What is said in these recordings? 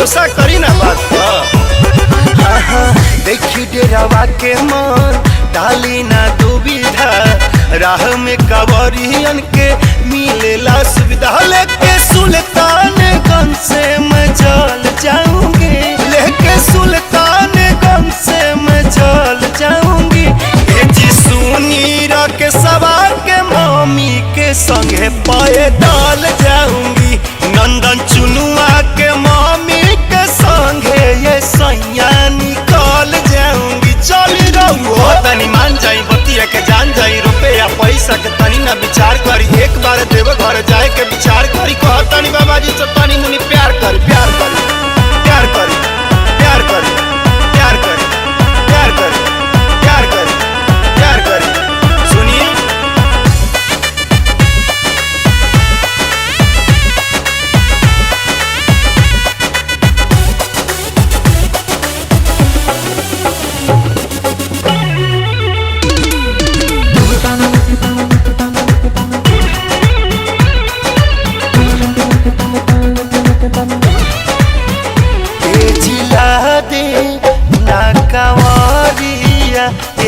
भरोसा करी ना बात। देखी डेरावा के मन डाली ना दुविधा, राह में कवरियन के मिलेला सुविधा। लेके सुल्तानगंज से मैं चल जाऊंगी, लेके सुल्तानगंज से मैं चल जाऊंगी। जी सुनी के सवा के मम्मी के संगे पैदल जाऊंगी, नंदन चुनुआ के मम्मी के संगे ये सैया निकल जाऊंगी। चल रहुआ तनी मान जाई, बतिया के जान जाई, रुपया पैसा के तनी ना विचार करी, एक बार देव घर जाए के विचार करी। कह तनी बाबा जी से तनी मुनी प्यार करी, प्यार करी, प्यार करी, प्यार करी, प्यार करी, प्यार करी, प्यार करी, प्यार करी। सुनिए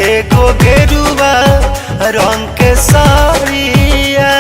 एगो गेरुआ रंग के साड़िया,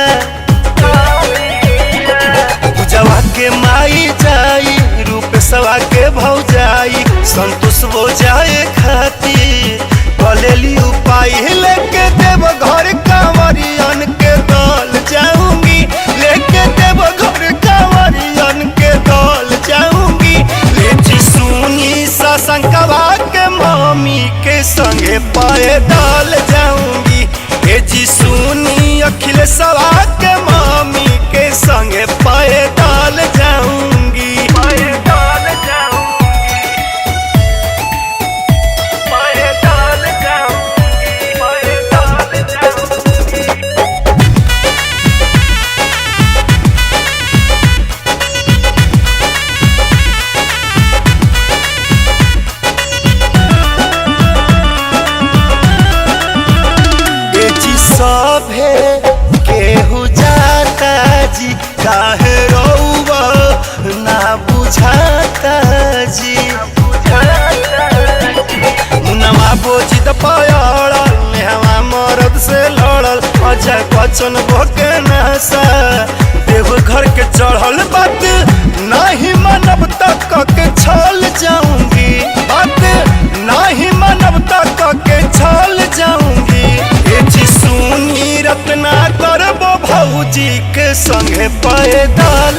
पूजवा के माई जाई, रूप सवा के भौजाई, संतोष हो जाए खातिर कलेली उपाय। लेके देव घर कांवरियन के दल जाऊंगी, लेके देव घर कांवरियन के दल जाऊंगी। ले सुनी सशंकवा के मम्मी के संगे पैदल जाऊंगी। हे जी सुनी अखिलेशवा के मम्मी के संगे पैदल जाऊंगी, पैदल जाऊंगी, पैदल जाऊंगी, पैदल जाऊंगी। सभे केहू जाता जी, काहे रउआ ना बुझाता जी। मुनवा बोझी त पड़ल, नेहवा मरद से लड़ल, अजय बच्चन भोके नशा देव घर के चढ़ल। बात नहीं मानब तक के छल जाऊंगी, बात नहीं मानब तक के छल जाऊंगी। सुनी रत्ना करबो भौजी के संगे पैदल